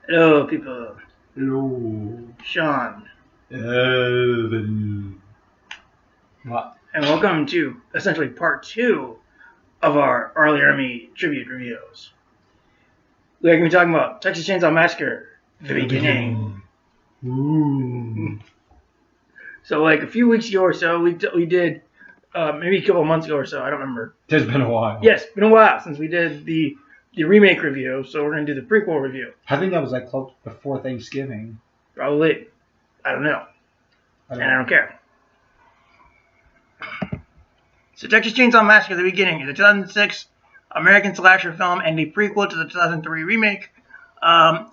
Hello, people. Hello. Sean. Evan. What? And welcome to essentially part 2 of our Early Army tribute reviews. We're going to be talking about Texas Chainsaw Massacre, the beginning. Ooh. So, like a few weeks ago or so, we did, maybe a couple of months ago or so, I don't remember. It's been a while. Yes, it's been a while since we did the remake review, so we're going to do the prequel review. I think that was like close before Thanksgiving. Probably. I don't know. And I don't care. So Texas Chainsaw Massacre: The Beginning is a 2006 American slasher film and a prequel to the 2003 remake.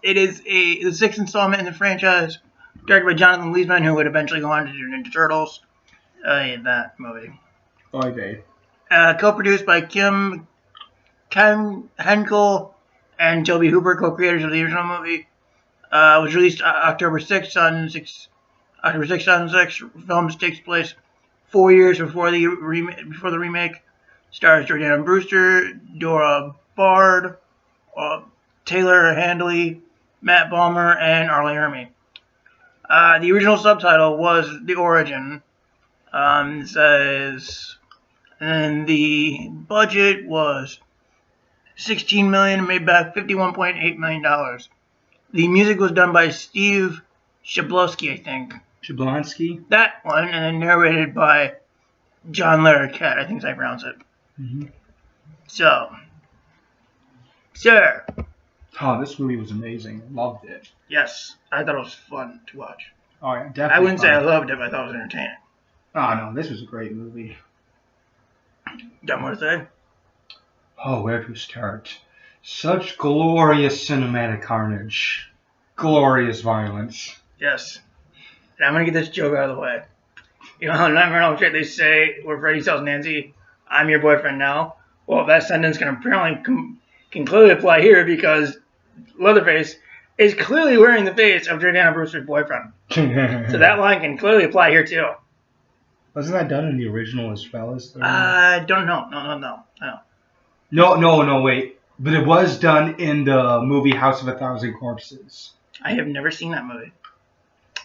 It is the sixth installment in the franchise, directed by Jonathan Leesman, who would eventually go on to do Ninja Turtles. That movie. Okay. Co-produced by Kim Henkel and Toby Hooper, co-creators of the original movie. Was released October 6, 2006. October 6, 2006. Film takes place 4 years before the remake. Stars Jordana Brewster, Dora Bard, Taylor Handley, Matt Balmer, and Arlie Hermy. The original subtitle was The Origin. It says, and the budget was $16 million and made back $51.8 million. The music was done by Steve Shablowski, I think. Shablonsky? That one, and then narrated by John Larroquette, I think is how I pronounce it. Mm-hmm. So, sir. Oh, this movie was amazing. Loved it. Yes, I thought it was fun to watch. Oh, yeah, definitely. I wouldn't fun. say I loved it, but I thought it was entertaining. Oh, no, this was a great movie. Got more to say? Oh, where to start? Such glorious cinematic carnage. Glorious violence. Yes. And I'm going to get this joke out of the way. You know how in Nightmare on Elm Street they say, where Freddy tells Nancy, I'm your boyfriend now? Well, that sentence can apparently can clearly apply here because Leatherface is clearly wearing the face of Jordana Brewster's boyfriend. So that line can clearly apply here too. Wasn't that done in the original as well as the... I don't know. No, wait. But it was done in the movie House of a Thousand Corpses. I have never seen that movie.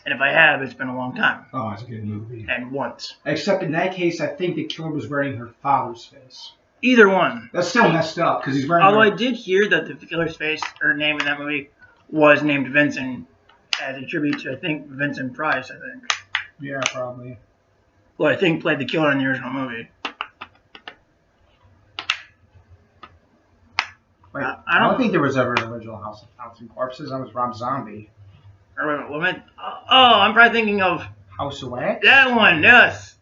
And if I have, it's been a long time. Oh, it's a good movie. And once. Except in that case, I think the killer was wearing her father's face. Either one. That's still messed up, because he's wearing Although I did hear that the killer's face, or name in that movie, was named Vincent, as a tribute to, I think, Vincent Price, I think. Yeah, probably. Who I think played the killer in the original movie. Wait, I don't think there was ever an original House of Thousand Corpses. That was Rob Zombie. I'm probably thinking of... House of Wax? That one, yes.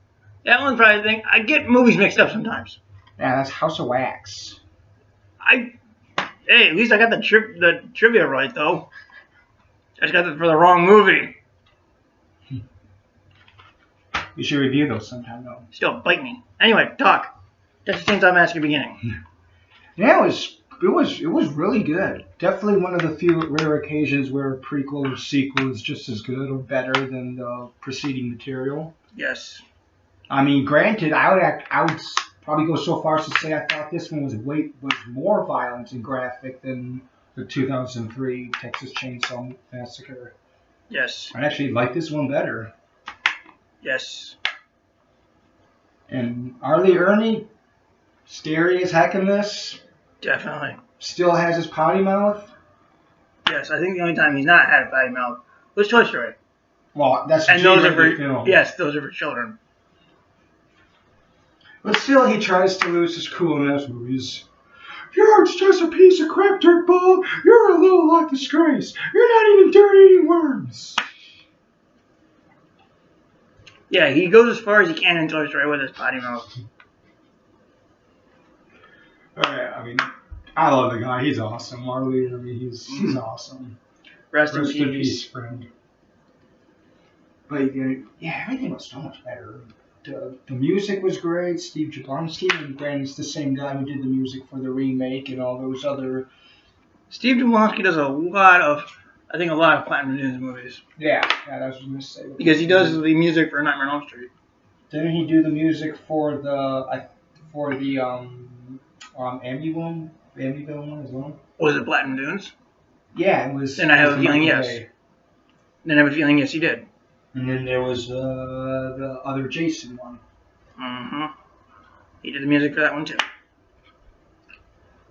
That one's probably I get movies mixed up sometimes. Yeah, that's House of Wax. Hey, at least I got the trivia right, though. I just got it for the wrong movie. You should review those sometime, though. Still, bite me. Anyway, talk. Texas Chainsaw Massacre beginning. Yeah, it was really good. Definitely one of the few rare occasions where a prequel or sequel is just as good or better than the preceding material. Yes. I mean, granted, I would probably go so far as to say I thought this one was more violent and graphic than the 2003 Texas Chainsaw Massacre. Yes. I actually like this one better. Yes. And Arlie Ernie, scary as heck in this. Definitely. Still has his potty mouth. Yes, I think the only time he's not had a potty mouth was Toy Story. Well, that's and those are for film. Yes, those are for children. But still, he tries to lose his cool in those movies. You're just a piece of crap, dirtball. You're a low-life disgrace. You're not even dirt-eating worms. Yeah, he goes as far as he can in Toy Story with his potty mouth. I mean, I love the guy. He's awesome. Marley, I mean, he's awesome. Rest in peace, friend. But yeah, everything was so much better. The music was great. Steve Jablonsky, and granted, it's the same guy who did the music for the remake and all those other. Steve Jablonsky does a lot of Platinum Dunes movies. Yeah, that's what I was going to say. Because he does the music for Nightmare on Elm Street. Didn't he do the music for the Amityville one as well? Was it Platinum Dunes? Yeah, it was. Then I have a feeling Michael yes. Bay. Then I have a feeling yes, he did. And then there was the other Jason one. Mm-hmm. He did the music for that one too.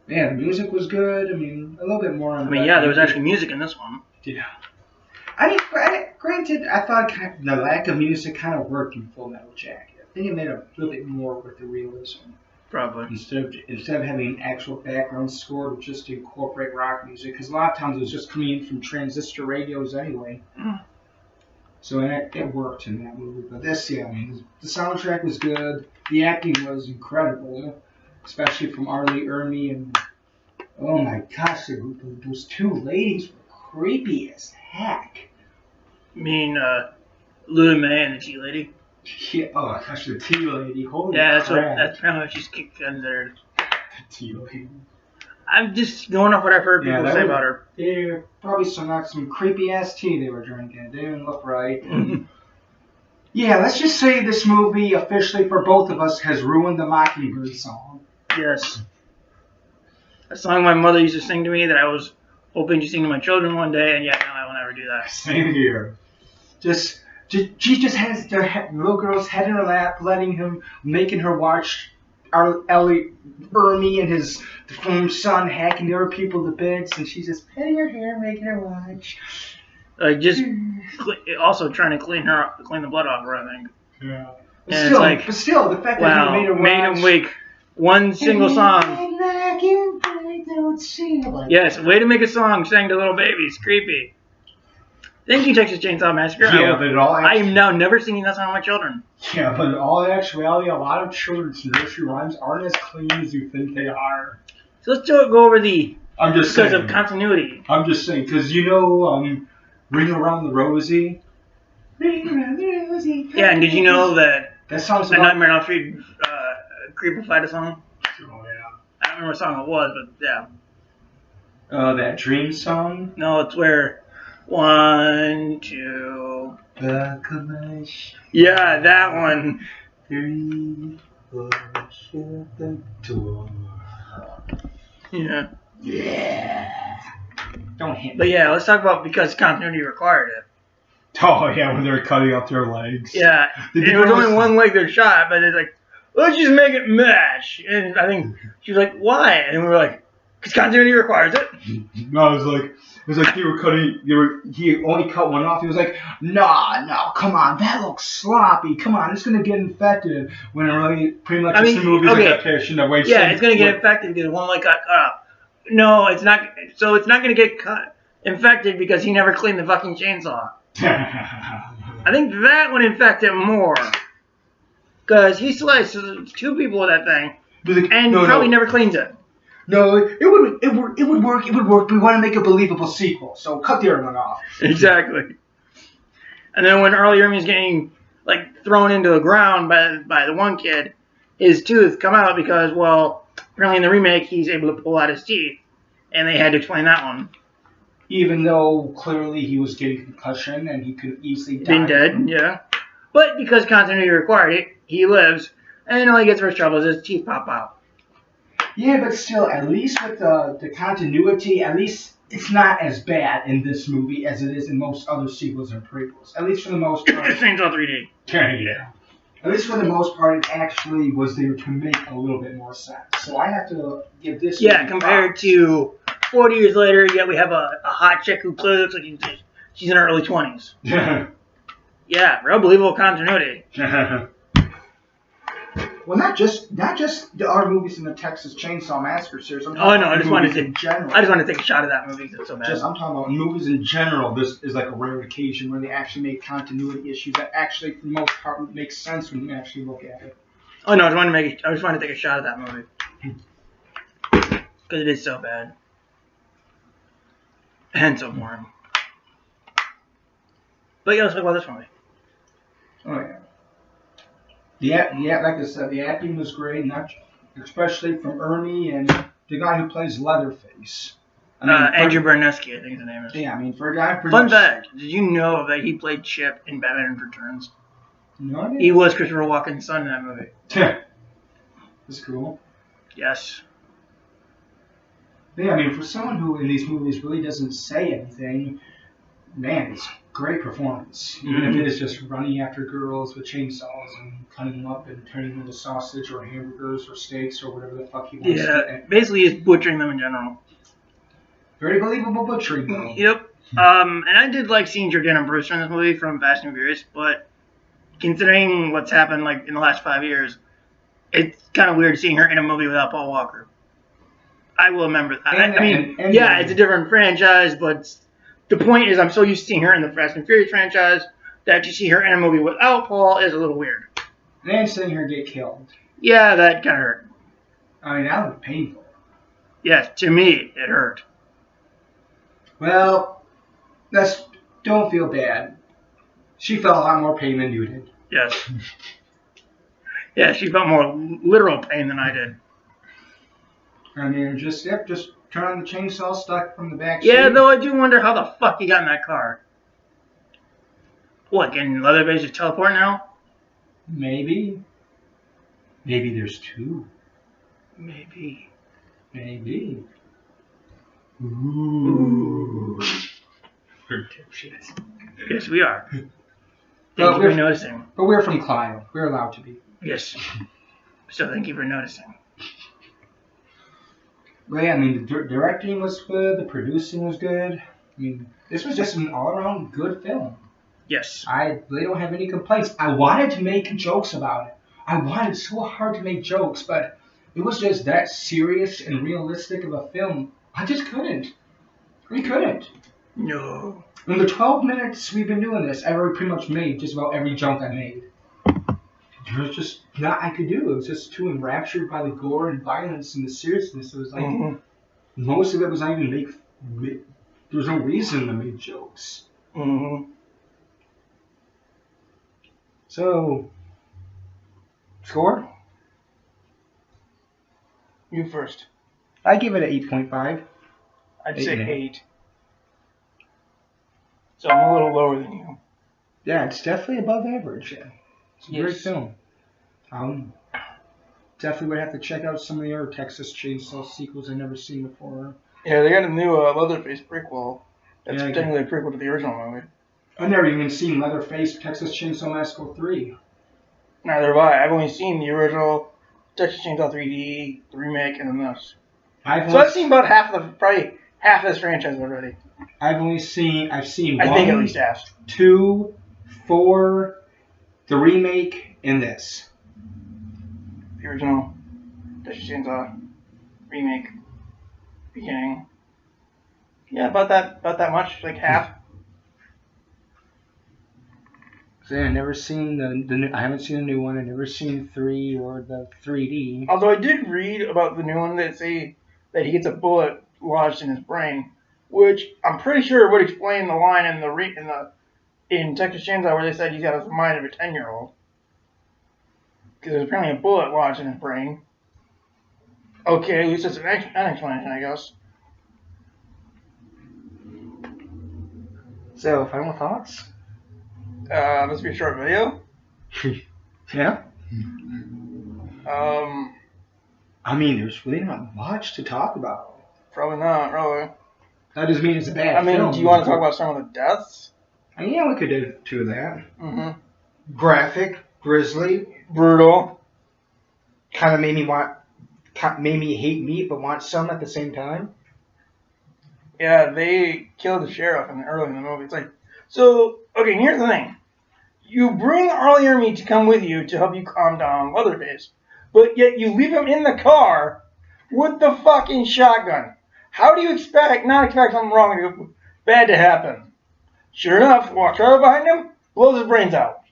Yeah, the music was good. I mean, a little bit more on. I mean, yeah, there was actually music in this one. Yeah. I mean, granted, I thought the lack of music kind of worked in Full Metal Jacket. I think it made a little bit more with the realism. Probably. Instead of having an actual background score to just incorporate rock music, because a lot of times it was just coming in from transistor radios anyway. Mm. So it worked in that movie. But this, yeah, I mean, the soundtrack was good. The acting was incredible, especially from Arlie Ermey and oh my gosh, those two ladies were creepy as heck. You mean Louis May and the Tea Lady? Yeah, oh my gosh, the Tea Lady. Holy yeah, that's crap. that's apparently what she's considered. The Tea Lady. I'm just going off what I've heard people say about her. They're probably some creepy ass tea they were drinking. It didn't look right. Yeah, let's just say this movie officially for both of us has ruined the Mockingbird song. Yes. A song my mother used to sing to me that I was hoping to sing to my children one day, and yet now I will never do that. Same here. She just has the little girl's head in her lap, making her watch Ellie Ermey and his deformed son hacking the other people to beds, and she's just petting her hair, making her watch. Also trying to clean the blood off her, I think. Yeah. But still, the fact that he made him wake one single song. Yes, way to make a song sang to little babies. Creepy. Thank you, Texas Chainsaw Massacre. Yeah, but I am now never singing that song to my children. Yeah, but in all actuality, a lot of children's nursery rhymes aren't as clean as you think they are. So let's go over the... because of continuity. I'm just saying, because you know, Ring Around the Rosie? Ring Around the Rosie. Yeah, and did you know that song's the Nightmare on Elm Street creepified a song? Oh, yeah. I don't remember what song it was, but yeah. That Dream song? No, it's where... 1, 2... Yeah, that one. 3, 4, shut the door. Yeah. Yeah. Don't hit me. But yeah, let's talk about because continuity required it. Oh, yeah, when they're cutting off their legs. Yeah. It was only one leg they're shot, but it's like, let's just make it match. And I think she was like, why? And we were like, because continuity requires it. No, it was like he only cut one off. He was like, no, come on, that looks sloppy. Come on, it's going to get infected. When it really, pretty much the movie's adaptation of way. Yeah, it's going to get infected because one leg got cut off. No, it's not. So it's not going to get infected because he never cleaned the fucking chainsaw. I think that would infect him more. Because he slices 2 people with that thing, and probably never cleans it. No, it would work. But we want to make a believable sequel, so cut the other one off. Exactly. And then when Arlie Ermey is getting thrown into the ground by the one kid, his tooth come out because, well, apparently in the remake he's able to pull out his teeth, and they had to explain that one. Even though clearly he was getting concussion and he could easily die. Been dead, yeah. But because continuity required it, he lives, and all he gets for his trouble is his teeth pop out. Yeah, but still, at least with the continuity, at least it's not as bad in this movie as it is in most other sequels and prequels. At least for the most part. Chainsaw 3D. Yeah. At least for the most part, it actually was there to make a little bit more sense. So I have to give this. Yeah, compared to 40 years later, yet we have a hot chick who clearly looks like she's in her early 20s. Yeah, real believable continuity. Well, not just the other movies in the Texas Chainsaw Massacre series. I just wanted to take a shot of that movie. It's so bad. I'm talking about movies in general. This is like a rare occasion where they actually make continuity issues that actually, for the most part, make sense when you actually look at it. Oh no, I just wanted to take a shot of that movie because it is so bad and so boring. But yeah, let's talk about this movie. Oh yeah. Yeah, like I said, the acting was great, especially from Ernie and the guy who plays Leatherface. Andrew Bernesky, I think his name is. Yeah, I mean, for a guy... Fun fact, did you know that he played Chip in Batman Returns? No idea. He was Christopher Walken's son in that movie. That's cool. Yes. Yeah, I mean, for someone who in these movies really doesn't say anything, man, it's great performance. Even if it is just running after girls with chainsaws and cutting them up and turning them into sausage or hamburgers or steaks or whatever the fuck he wants to. Yeah, basically he's butchering them in general. Very believable butchering, though. Yep. And I did like seeing Jordana Brewster in this movie from Fast and Furious, but considering what's happened like in the last 5 years, it's kind of weird seeing her in a movie without Paul Walker. I will remember that. I mean, it's a different franchise, but the point is I'm so used to seeing her in the Fast and Furious franchise that to see her in a movie without Paul is a little weird. And seeing her get killed. Yeah, that kind of hurt. I mean, that was painful. Yes, to me, it hurt. Well, don't feel bad. She felt a lot more pain than you did. Yes. Yeah, she felt more literal pain than I did. I mean, just turn on the chainsaw stuck from the back Yeah, seat. though I do wonder how the fuck he got in that car. What, can Leatherface just teleport now? Maybe. Maybe there's two. Maybe. Ooh. Yes, we are. Well, Thank you for noticing. But we're from Clio. We're allowed to be. Yes. So thank you for noticing. Well, yeah, I mean, the directing was good. The producing was good. I mean, this was just an all-around good film. Yes. I really don't have any complaints. I wanted to make jokes about it. I wanted so hard to make jokes, but it was just that serious and realistic of a film. I just couldn't. We couldn't. No. In the 12 minutes we've been doing this, I've already pretty much made just about every joke I made. There was just not I could do. It was just too enraptured by the gore and violence and the seriousness. It was like most of it was not even there was no reason to make jokes. So, score? You first. I give it an 8.5. I'd say 8. So I'm a little lower than you. Yeah, it's definitely above average. Yeah. It's a great film. Definitely would have to check out some of the other Texas Chainsaw sequels I've never seen before. Yeah, they got a new Leatherface prequel. That's technically a prequel to the original movie. I've never even seen Leatherface Texas Chainsaw Massacre 3. Neither have I. I've only seen the original Texas Chainsaw 3D, the remake, and then this. I've seen about probably half of this franchise already. I've seen I 1, think at least half. 2, 4, the remake, and this. The original Texas Chainsaw remake, beginning. Yeah, about that much, like half. So yeah, I never seen the new. I haven't seen the new one. I've never seen 3 or the 3D. Although I did read about the new one that say that he gets a bullet lodged in his brain, which I'm pretty sure would explain the line in Texas Chainsaw where they said he's got the mind of a 10-year-old. Because there's apparently a bullet lodged in his brain. Okay, at least it's an explanation, I guess. So, final thoughts? This will be a short video. Yeah? I mean, there's really not much to talk about. Probably not, really. That doesn't mean it's a bad film. Do you want to talk about some of the deaths? I mean, yeah, we could do that. Mm-hmm. Graphic, grisly, brutal. Kind of made me hate meat, but want some at the same time. Yeah, they killed the sheriff early in the movie. It's like, so, okay, here's the thing. You bring Arlie Ermey to come with you to help you calm down Leatherface, but yet you leave him in the car with the fucking shotgun. How do you not expect something wrong or bad to happen? Sure enough, walks right behind him, blows his brains out.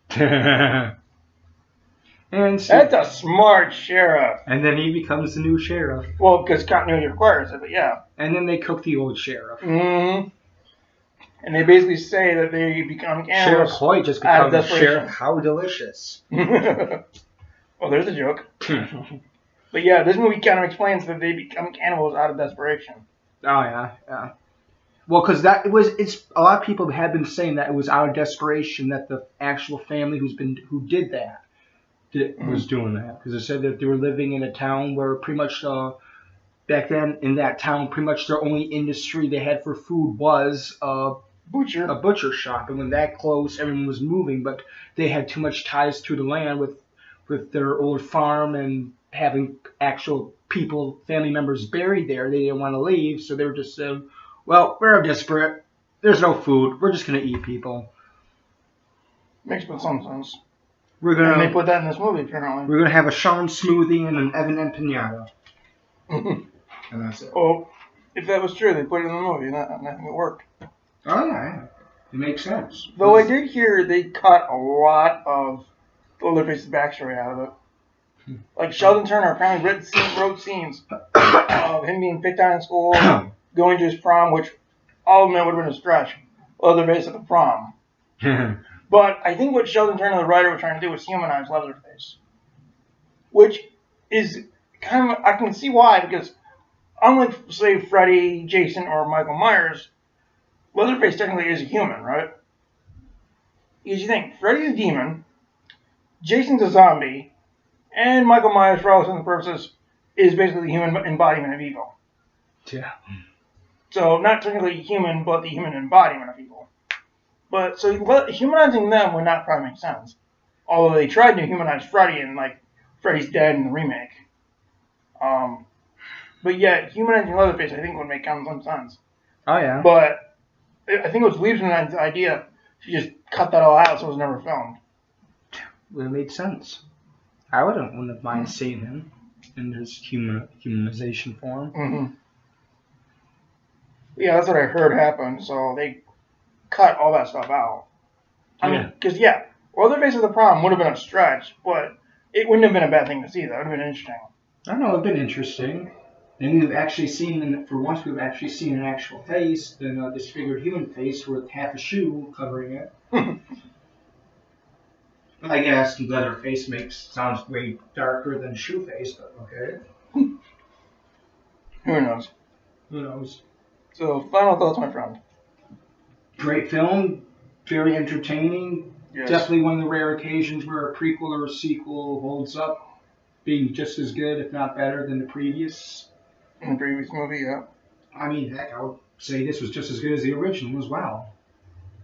And that's a smart sheriff. And then he becomes the new sheriff. Well, because continuity requires it, but yeah. And then they cook the old sheriff. Mm-hmm. And they basically say that they become cannibals. Sheriff Hoyt just becomes Sheriff How Delicious. Well, there's a joke. But yeah, this movie kind of explains that they become cannibals out of desperation. Oh, yeah. Well, because it's a lot of people have been saying that it was out of desperation that the actual family who did that was doing that, because they said that they were living in a town where pretty much back then in that town, pretty much their only industry they had for food was a Butcher. butcher shop. And when that closed, everyone was moving, but they had too much ties to the land with their old farm and having actual people, family members buried there. They didn't want to leave, so they were just saying, well, we're desperate. There's no food. We're just going to eat people. Makes some sense. And they put that in this movie, apparently. We're going to have a Sean smoothie and an Evan empanada. And that's it. Oh, if that was true, they put it in the movie, and I think it worked. Oh, yeah. It makes sense. Though I did hear they cut a lot of Leatherface's backstory out of it. Like, Sheldon Turner apparently wrote scenes of him being picked on in school, going to his prom, which all of them would have been a stretch. Leatherface at the prom. But I think what Sheldon Turner, the writer, was trying to do was humanize Leatherface. Which is kind of, I can see why, because unlike, say, Freddy, Jason, or Michael Myers, Leatherface technically is a human, right? Because you think, Freddy's a demon, Jason's a zombie, and Michael Myers, for all intents and purposes, is basically the human embodiment of evil. Yeah. So, not technically human, but the human embodiment of evil. But, so, humanizing them would not probably make sense. Although they tried to humanize Freddy, and, like, Freddy's dead in the remake. But yet, humanizing Leatherface, I think, would make some sense. Oh, yeah. But I think it was Liebman's idea to just cut that all out so it was never filmed. Well, it made sense. I wouldn't have minded seeing him in his humanization form. Mm-hmm. Yeah, that's what I heard happen, so they cut all that stuff out. I mean, because, Leatherface at the prom would have been a stretch, but it wouldn't have been a bad thing to see. That would have been interesting. I don't know, it would have been interesting. And we've actually seen, for once, we've actually seen an actual face than a disfigured human face with half a shoe covering it. I guess Leatherface sounds way darker than shoe face, but okay. Who knows? Who knows? So, final thoughts, my friend. Great film, very entertaining. Yes. Definitely one of the rare occasions where a prequel or a sequel holds up, being just as good, if not better, than the previous. In the previous movie, yeah. I mean, heck, I would say this was just as good as the original as well.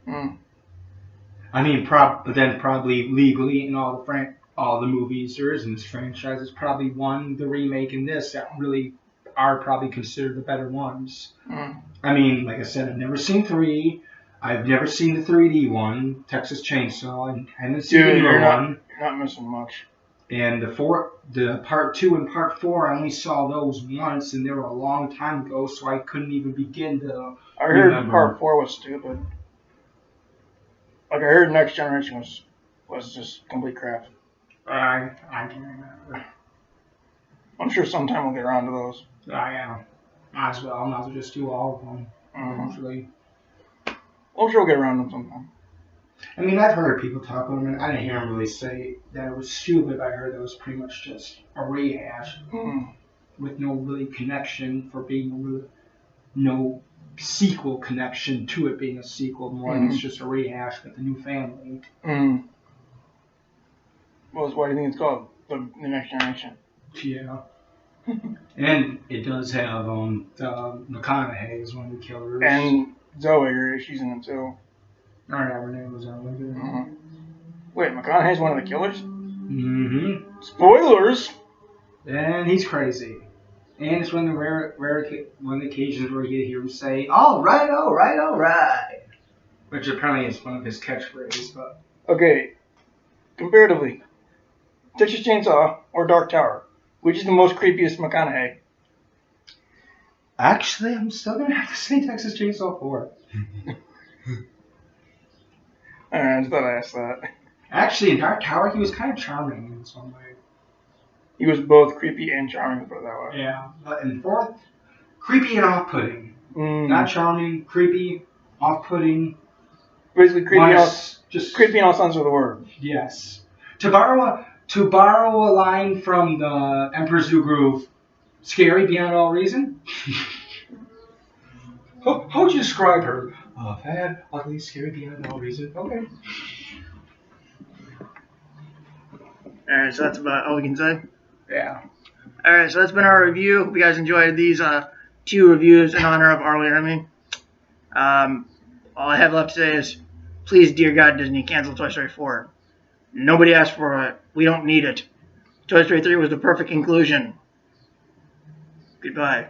I mean, but then probably legally in all the movies there is in this franchise, it's probably the remake and this that really are probably considered the better ones. I mean, like I said, I've never seen 3. I've never seen the 3D one, Texas Chainsaw. I haven't seen the newer one. You're not missing much. And the part 2 and part 4, I only saw those once, and they were a long time ago, so I couldn't even begin to I heard remember. part 4 was stupid. Like, I heard Next Generation was just complete crap. I can't remember. I'm sure sometime we'll get around to those. Yeah. Might as well just do all of them, eventually. I'm sure we'll get around to them sometime. I mean, I've heard people talk about them, and I didn't hear them really say that it was stupid. I heard that it was pretty much just a rehash with no really connection for being no sequel connection to it being a sequel. More like it's just a rehash with a new family. Well, why do you think it's called the Next Generation? Yeah. And it does have McConaughey as one of the killers. And Zoe, she's in it too. I don't know her name was Zoe. Wait, McConaughey's one of the killers? Spoilers! And he's crazy. And it's one of the occasions where you hear him say, all right, all right, all right. Which apparently is one of his catchphrases. But okay, comparatively, Texas Chainsaw or Dark Tower, which is the most creepiest McConaughey? Actually, I'm still going to have to say Texas Chainsaw 4. I just thought I'd ask that. Actually, in Dark Tower, he was kind of charming in some way. He was both creepy and charming, put it that way. Yeah, but in 4th, creepy and off-putting. Not charming, creepy, off-putting. Basically, creepy in all sense of the word. Yes. To borrow a line from the Emperor's New Groove, scary beyond all reason. How would you describe her? Bad, ugly, scary beyond all reason. Okay. Alright, so that's about all we can say? Yeah. All right, so that's been our review. Hope you guys enjoyed these 2 reviews in honor of R. Lee Ermey. All I have left to say is, please, dear God, Disney, cancel Toy Story 4. Nobody asked for it. We don't need it. Toy Story 3 was the perfect conclusion. Goodbye.